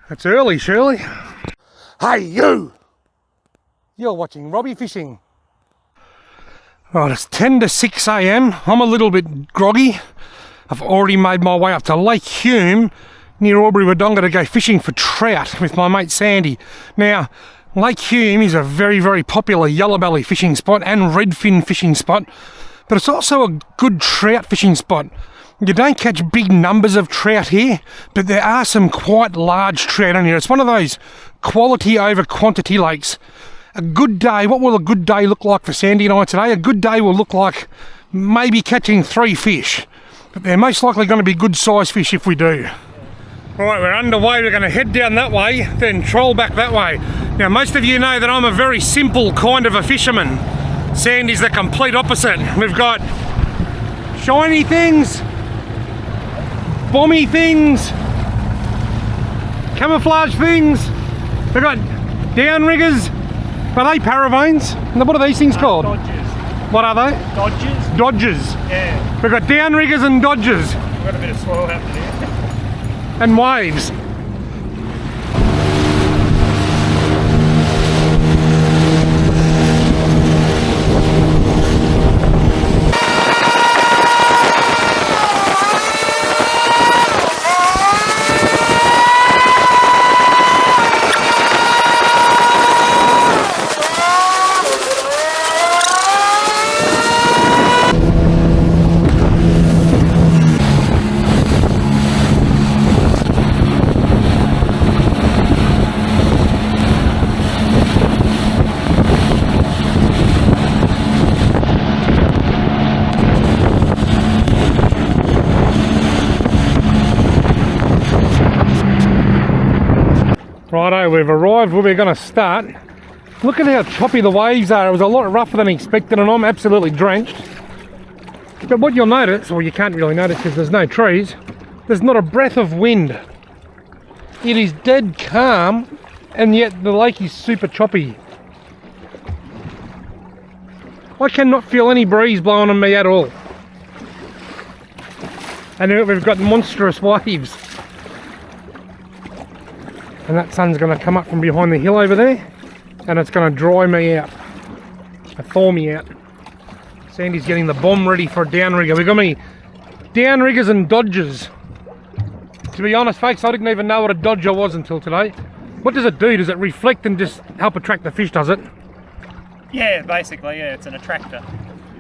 That's early, Shirley. Hey, you! You're watching Robbie Fishing. Right, it's 10 to 6 a.m. I'm a little bit groggy. I've already made my way up to Lake Hume near Albury-Wodonga to go fishing for trout with my mate Sandy. Now, Lake Hume is a very, very popular yellowbelly fishing spot and redfin fishing spot, but it's also a good trout fishing spot. You don't catch big numbers of trout here, but there are some quite large trout in here. It's one of those quality over quantity lakes. A good day, what will a good day look like for Sandy and I today? A good day will look like maybe catching 3 fish, but they're most likely going to be good size fish if we do. Right, we're underway. We're going to head down that way, then troll back that way. Now, most of you know that I'm a very simple kind of a fisherman. Sandy's the complete opposite. We've got shiny things, bomby things, camouflage things. We've got downriggers. Are they paravones? What are these things called? Dodgers. What are they? Dodgers. Dodgers. Yeah. We've got downriggers and dodgers. We've got a bit of swirl happening here. And waves. Righto, we've arrived where we're going to start. Look at how choppy the waves are. It was a lot rougher than expected and I'm absolutely drenched. But what you'll notice, or you can't really notice because there's no trees, there's not a breath of wind. It is dead calm and yet the lake is super choppy. I cannot feel any breeze blowing on me at all. And we've got monstrous waves. And that sun's going to come up from behind the hill over there and it's going to dry me out, thaw me out. Sandy's getting the bomb ready for a downrigger. We've got many downriggers and dodgers. To be honest folks, I didn't even know what a dodger was until today. What does it do? Does it reflect and just help attract the fish, does it? Yeah, basically, yeah, it's an attractor.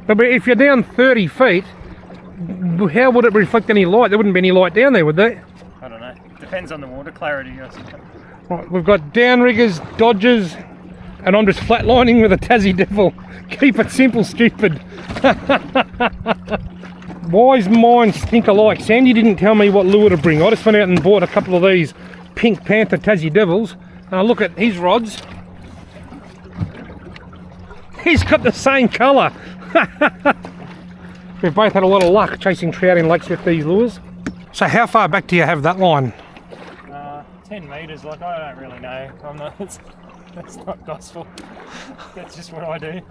But if you're down 30 feet, how would it reflect any light? There wouldn't be any light down there, would there? I don't know. Depends on the water clarity, I suppose. Right, we've got downriggers, dodgers, and I'm just flatlining with a Tassie Devil. Keep it simple, stupid. Wise minds think alike. Sandy didn't tell me what lure to bring. I just went out and bought a couple of these Pink Panther Tassie Devils. And I look at his rods. He's got the same colour. We've both had a lot of luck chasing trout in lakes with these lures. So how far back do you have that line? 10 metres, like I don't really know. I'm not, that's not gospel. That's just what I do.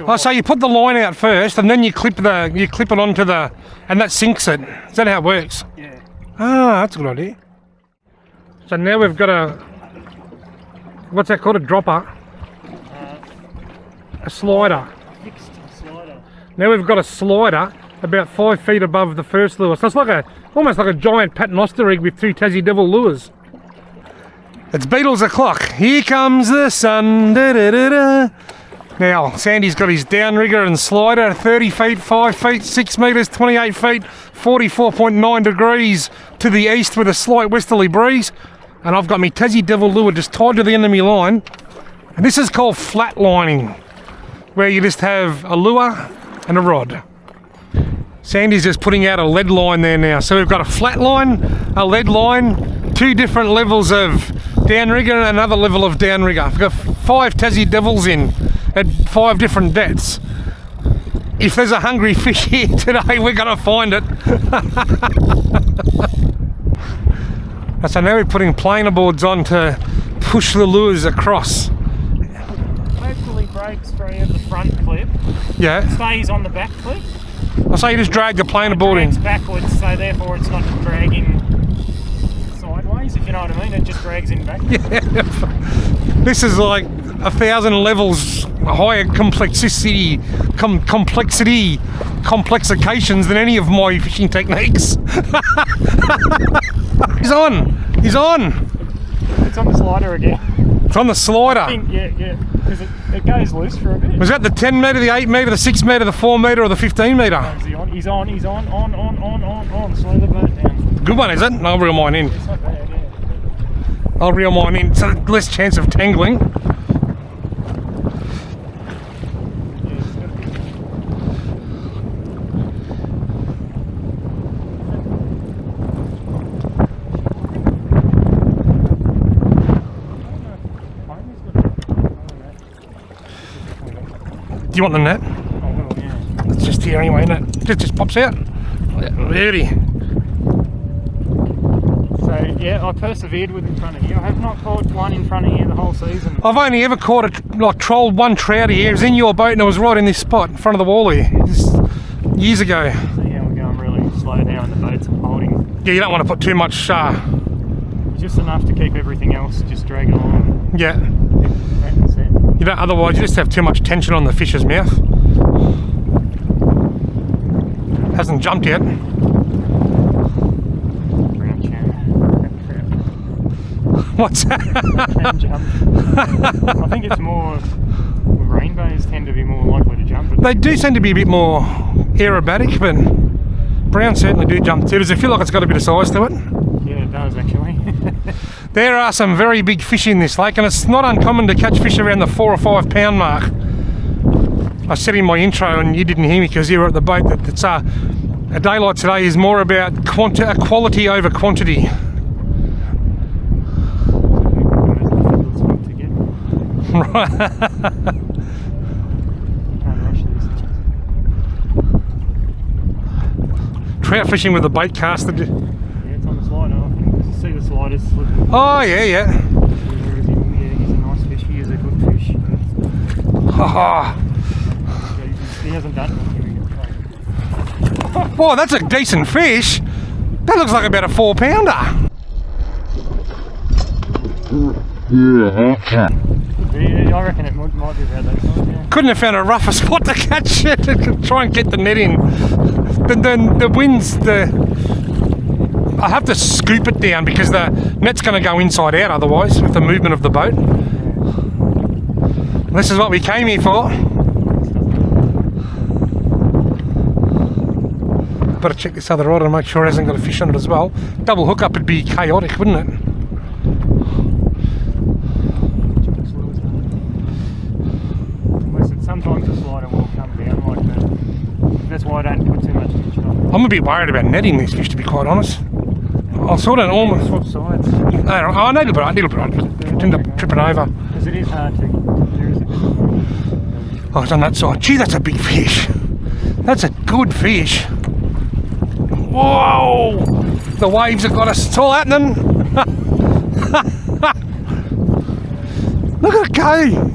Oh, so you put the line out first and then you clip it onto the, and that sinks it. Is that how it works? Yeah. Ah, that's a good idea. So now we've got a, what's that called, a dropper? A slider. Fixed slider. Now we've got a slider about 5 feet above the first lure. So it's like almost like a giant paternoster rig with 2 Tassie Devil lures. It's Beatles o'clock. Here comes the sun. Da, da, da, da. Now, Sandy's got his downrigger and slider, 30 feet, 5 feet, 6 metres, 28 feet, 44.9 degrees to the east with a slight westerly breeze. And I've got my Tassie Devil lure just tied to the end of my line. And this is called flatlining, where you just have a lure and a rod. Sandy's just putting out a lead line there now. So we've got a flat line, a lead line, 2 different levels of downrigger and another level of downrigger. We've got 5 Tassie Devils in at 5 different depths. If there's a hungry fish here today, we're going to find it. So now we're putting planer boards on to push the lures across. Hopefully breaks free of the front clip. Yeah. stays on the back clip. I say you just drag the planer board Drags in. backwards, so therefore it's not dragging sideways, if you know what I mean. It just drags in back. Yeah. This is like 1,000 levels higher complexity, complexifications than any of my fishing techniques. He's on. He's on. It's on the slider again. It's on the slider. I think, yeah, because it goes loose for a bit. Was that the 10 metre, the 8 metre, the 6 metre, the 4 metre, or the 15 metre? Is he on? He's on, on. Slow the boat down. Good one, is it? I'll reel mine in. It's not bad, yeah. I'll reel mine in, so less chance of tangling. Do you want the net? Oh, well, yeah. It's just here anyway, isn't it? It just pops out. Really? So, yeah, I persevered with in front of you. I have not caught one in front of you the whole season. I've only ever caught trolled one trout here. It was in your boat and it was right in this spot in front of the wall here. Years ago. So, yeah, we're going really slow now and the boat's holding. Yeah, you don't want to put too much Just enough to keep everything else just dragging along. yeah. Back and set. You don't, otherwise you just have too much tension on the fish's mouth. Hasn't jumped yet. Brown chan. What's that? Can jump. I think it's more, rainbows tend to be more likely to jump. They do seem to be a bit more aerobatic, but brown certainly do jump too. Does it feel like it's got a bit of size to it? Yeah, it does actually. There are some very big fish in this lake, and it's not uncommon to catch fish around the 4 or 5 pound mark. I said in my intro, and you didn't hear me because you were at the boat, that it's a day like today is more about quality over quantity. Right. Trout fishing with a bait caster. Yeah, it's on the slider. I think you see the sliders slipping. Oh yeah, yeah. Yeah, he's a nice fish. He is a good fish. Oh, He hasn't done it. boy, that's a decent fish. That looks like about a 4 pounder. Yeah, I reckon it might be about that size, yeah. Couldn't have found a rougher spot to catch it. Try and get the net in. Then the wind's I have to scoop it down because the net's going to go inside out otherwise with the movement of the boat. This is what we came here for. Better check this other rod and make sure it hasn't got a fish on it as well. Double hookup would be chaotic, wouldn't it? Sometimes the slider will come down like that. That's why I don't put too much tension on it. I'm a bit worried about netting these fish, to be quite honest. I'll sort of almost. Swap sides. Oh, no, little bit. End up tripping over. Because it is hard to. There is a bit of Oh, it's on that side. Gee, that's a big fish. That's a good fish. Whoa! The waves have got us. It's all happening. Look at it go.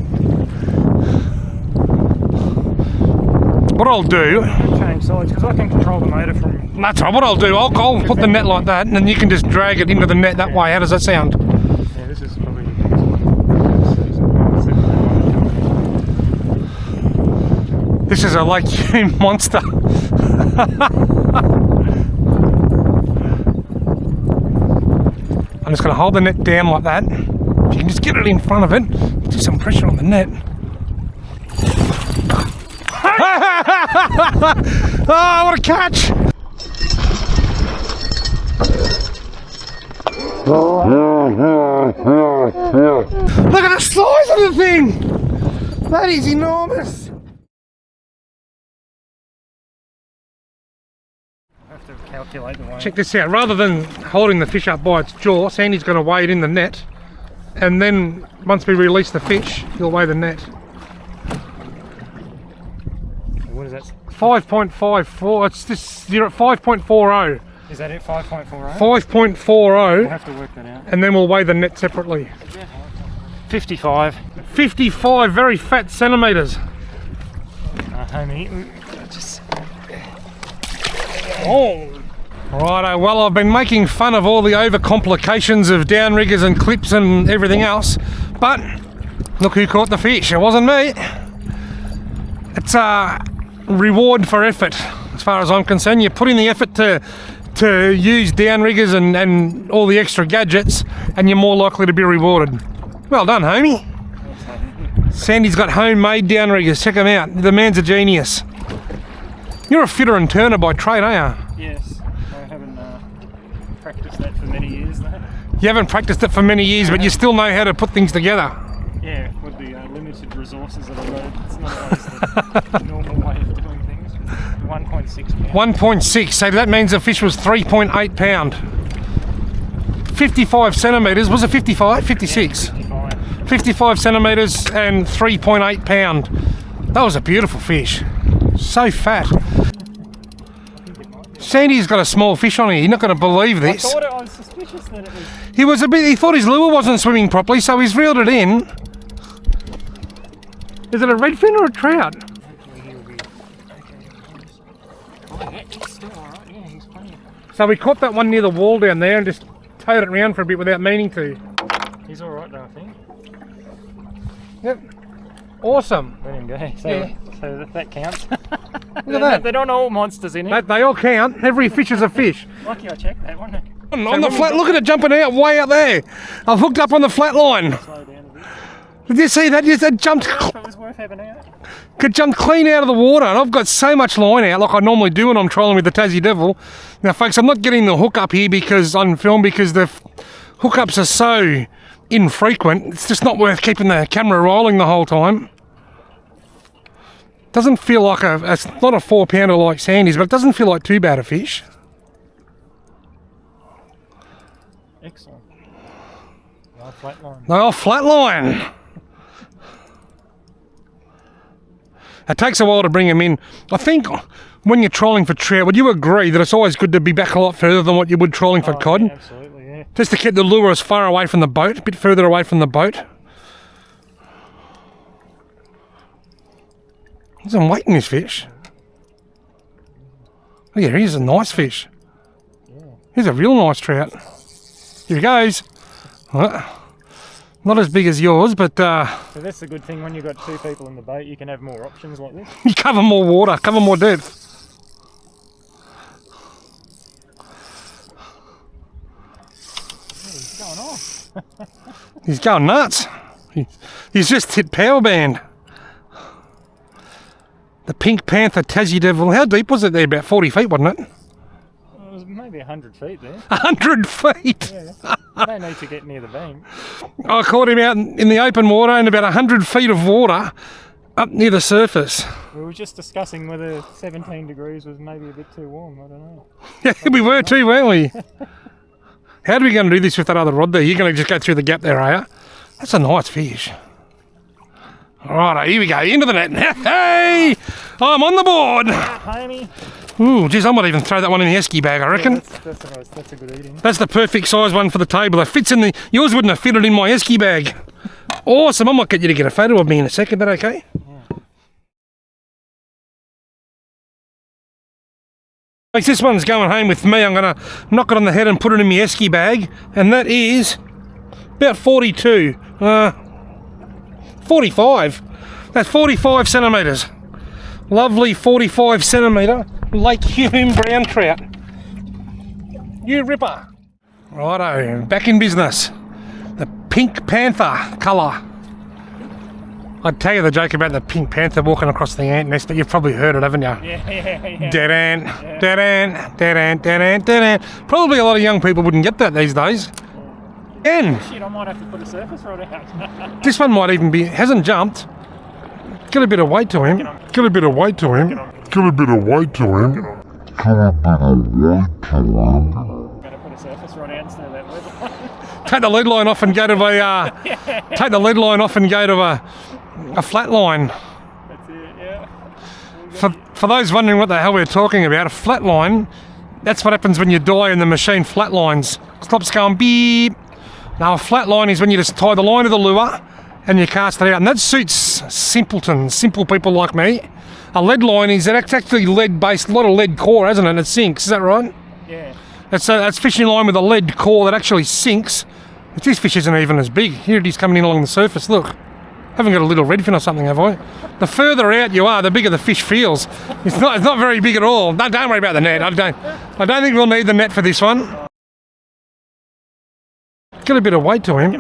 What I'll do. change sides because I can control the motor from. That's right. What I'll do, I'll put the net like that, and then you can just drag it into the net that way. How does that sound? Yeah, this is probably the biggest one. This is a Lake Hume monster. I'm just going to hold the net down like that. If you can just get it in front of it, do some pressure on the net. Oh, what a catch! Look at the size of the thing! That is enormous! I have to calculate the weight. Check this out, rather than holding the fish up by its jaw, Sandy's going to weigh it in the net, and then once we release the fish, he'll weigh the net. What is that? 5.54, it's this 5.40. Is that it? 5.40? 5.40, I'll have to work that out. and then we'll weigh the net separately. 55. 55 very fat centimetres. homie. Just... Oh! Righto, well, I've been making fun of all the overcomplications of downriggers and clips and everything else, but look who caught the fish. It wasn't me. It's a reward for effort, as far as I'm concerned. You put in the effort to use downriggers and all the extra gadgets, and you're more likely to be rewarded. Well done, homie. Sandy's got homemade downriggers. Check them out. The man's a genius. You're a fitter and turner by trade, aren't you? Yes. I haven't practiced that for many years, though. You haven't practiced it for many years, but you still know how to put things together. Yeah, with the limited resources that I got, it's not always the normal way of doing things. 1.6 pound. 1.6, so that means the fish was 3.8 pound. 55 centimetres, was it 55? 56? Yeah, 55. 55 centimetres and 3.8 pound. That was a beautiful fish. So fat. Sandy's got a small fish on here. You're not going to believe this. I was suspicious that it was... He thought his lure wasn't swimming properly, so he's reeled it in. Is it a redfin or a trout? Hopefully he'll be... Oh yeah, he's still alright. Yeah, he's plenty. So we caught that one near the wall down there and just towed it around for a bit without meaning to. He's alright though, I think. Yep. Awesome. Let him go. So that counts. Look at that. They're not all monsters in it. They all count. Every fish is a fish. Lucky I checked that one. On the flat, look at it jumping out way out there. I've hooked up on the flat line. Slow down a bit. Did you see that? It jumped. If it was worth having out. Could jump clean out of the water, and I've got so much line out like I normally do when I'm trolling with the Tassie Devil. Now folks, I'm not getting the hook up here because on film because the hookups are so infrequent. It's just not worth keeping the camera rolling the whole time. Doesn't feel like it's not a 4 pounder like Sandy's, but it doesn't feel like too bad a fish. Excellent. Oh, flatline. Oh, flatline. It takes a while to bring them in. I think when you're trolling for trout, would you agree that it's always good to be back a lot further than what you would trolling for cod? Yeah, absolutely, yeah. Just to keep the lure as far away from the boat, a bit further away from the boat. There's some weight in this fish. Oh yeah, here's a nice fish. Yeah. Here's a real nice trout. Here he goes. Not as big as yours, but So that's the good thing when you've got two people in the boat, you can have more options like this. you cover more water, cover more depth. Yeah, he's going off. He's going nuts. He's just hit power band. The Pink Panther Tassie Devil. How deep was it there? About 40 feet, wasn't it? It was maybe 100 feet there. 100 feet? Yeah. I don't need to get near the beam. I caught him out in the open water in about 100 feet of water up near the surface. We were just discussing whether 17 degrees was maybe a bit too warm. I don't know. Yeah, we were too, weren't we? How are we going to do this with that other rod there? You're going to just go through the gap there, are you? That's a nice fish. Alright, here we go, into the net. Hey! I'm on the board! Homie. Ooh, geez, I might even throw that one in the esky bag, I reckon. Yeah, that's a good eating. That's the perfect size one for the table. It fits in the... Yours wouldn't have fitted in my esky bag. Awesome, I might get you to get a photo of me in a second, is that okay? Yeah. This one's going home with me. I'm going to knock it on the head and put it in my esky bag. And that is about 42. 45. That's 45 centimetres. Lovely 45 centimetre Lake Hume brown trout. You ripper. Righto, back in business. The Pink Panther colour. I'd tell you the joke about the Pink Panther walking across the ant nest, but you've probably heard it, haven't you? Yeah. Dead ant, dead ant, dead ant, dead ant, dead ant. Probably a lot of young people wouldn't get that these days. And shit, I might have to put a surface rod out. this one might even be, hasn't jumped. Got a bit of weight to him. Got a bit of weight to him. Got a bit of weight to him. I'm going to put a surface rod out instead of that lead line. Take the lead line off and go to a, take the lead line off and go to a flat line. That's it, yeah. For those wondering what the hell we're talking about, a flat line, that's what happens when you die and the machine flatlines. Stops going beep. Now a flat line is when you just tie the line to the lure and you cast it out, and that suits simpletons, simple people like me. A lead line is it's actually lead based, a lot of lead core, hasn't it? And it sinks, is that right? Yeah. That's fishing line with a lead core that actually sinks. But this fish isn't even as big. Here it is coming in along the surface, look. Haven't got a little redfin or something, have I? The further out you are, the bigger the fish feels. It's not very big at all. No, don't worry about the net. I don't think we'll need the net for this one. Got a bit of weight to him.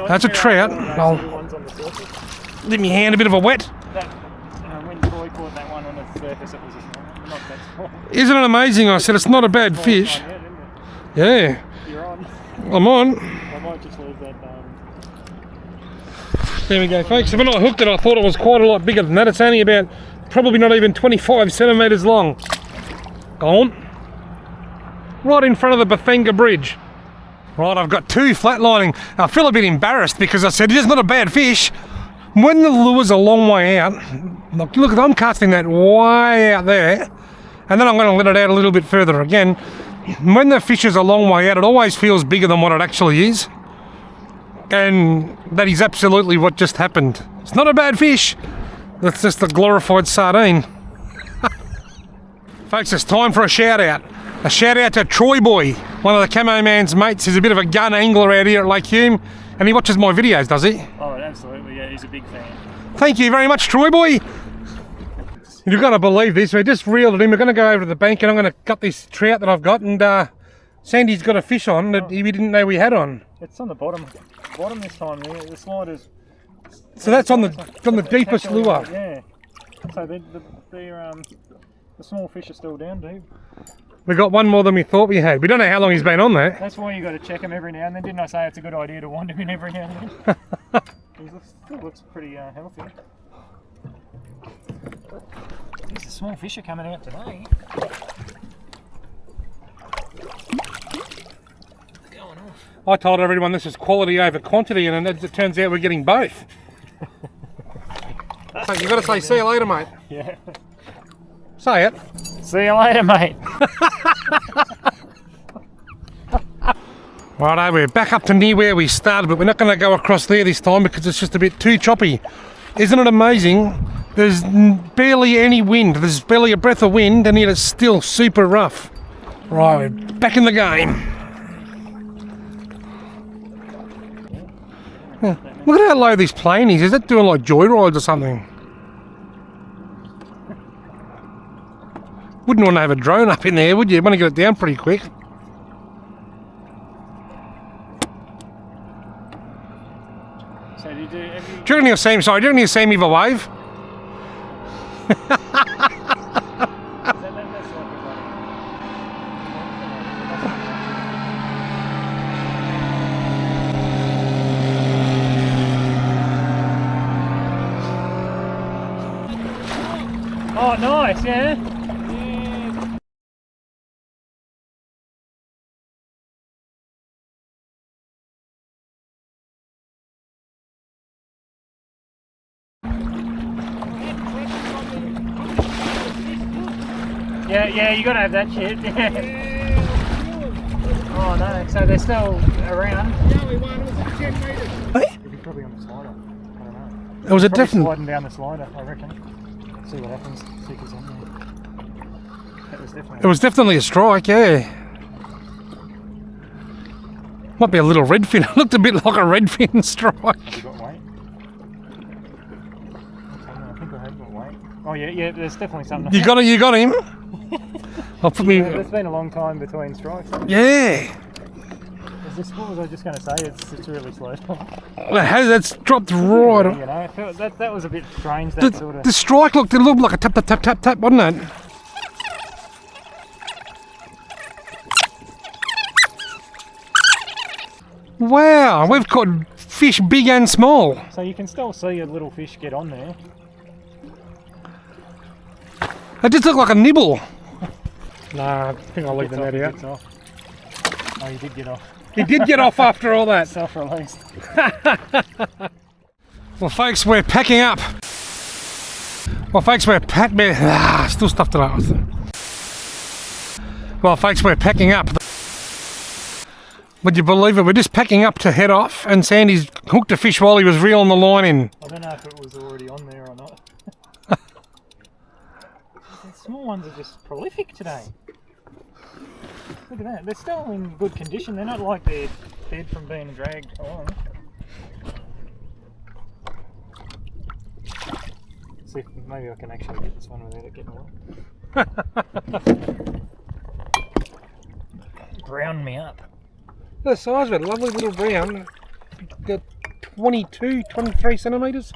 That's a trout. I'll give me hand a bit of a wet. When Troy caught that one on the surface, it was not that small. Isn't it amazing? I said it's not a bad fish. Yeah. You're on. I'm on. I might just leave that. There we go, folks. When I hooked it, I thought it was quite a lot bigger than that. It's only about, probably not even 25 centimetres long. Go on. Right in front of the Bafenga Bridge. Right, I've got two flatlining. I feel a bit embarrassed because I said it's not a bad fish. When the lure's a long way out, look, I'm casting that way out there, and then I'm going to let it out a little bit further again. When the fish is a long way out, it always feels bigger than what it actually is. And that is absolutely what just happened. It's not a bad fish. That's just a glorified sardine. Folks, it's time for a shout out. A shout out to Troy Boy, one of the Camo Man's mates. He's a bit of a gun angler out here at Lake Hume, and he watches my videos, does he? Oh, absolutely, yeah, he's a big fan. Thank you very much, Troy Boy. You're going to believe this. We just reeled it in. We're going to go over to the bank and I'm going to gut this trout that I've got, and Sandy's got a fish on that we didn't know we had on. It's on the bottom this time. The sliders. So that's on the deepest lure. Yeah. So the small fish are still down deep. We got one more than we thought we had. We don't know how long he's been on there. That's why you got to check him every now and then. Didn't I say it's a good idea to wind him in every now and then? He still looks pretty healthy. These are small fish are coming out today. Going off. I told everyone this is quality over quantity, and as it turns out we're getting both. So you've got to say, see you later, mate. Yeah. Say it. See you later, mate. Righto, we're back up to near where we started, but we're not going to go across there this time because it's just a bit too choppy. Isn't it amazing? There's barely any wind. There's barely a breath of wind, and yet it's still super rough. Right, we're back in the game. Yeah. Look at how low this plane is. Is that doing like joyrides or something? Wouldn't want to have a drone up in there, would you? You want to get it down pretty quick. So do you do every... Do you reckon he'll see me? Sorry, do you reckon he'll see me with a wave? Oh, nice, yeah. Yeah, you gotta have that shit. Oh no, so they're still around. Yeah, we won. It was at 10 metres. It'll be probably on the slider. I don't know. It was a Probably different. sliding down the slider, I reckon. See what happens. See if it's on there. It was definitely a strike, yeah. Might be a little redfin. It looked a bit like a redfin strike. Have you got weight? I think I have got weight. Oh yeah, there's definitely something. You got him. I'll put me. Yeah, it's been a long time between strikes. Yeah. What was I just going to say? It's really slow. That's dropped right. You know, that was a bit strange. That sort of. The strike looked like a tap tap tap tap tap, wasn't it? Wow, we've caught fish big and small. So you can still see a little fish get on there. It just looked like a nibble. Nah, I think I'll leave the net out. Oh, you did get off. He did get off after all that. Self-released. Well, folks, we're packing up. Still stuffed it up. Well, folks, we're packing up. Would you believe it? We're just packing up to head off, and Sandy's hooked a fish while he was reeling the line in. I don't know if it was already on there or not. small ones are just prolific today. Look at that. They're still in good condition. They're not like they're dead from being dragged along. See if maybe I can actually get this one without it getting away. Brown me up. The size of it, lovely little brown. Got 22, 23 centimetres.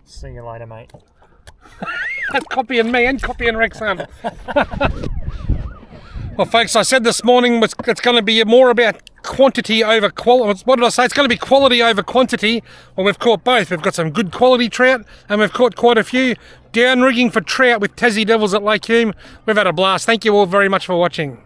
See you later, mate. Copying me and copying Rexon. Well, folks, I said this morning it's going to be more about quantity over quality. What did I say? It's going to be quality over quantity. Well, we've caught both. We've got some good quality trout, and we've caught quite a few. Downrigging for trout with Tassie Devils at Lake Hume. We've had a blast. Thank you all very much for watching.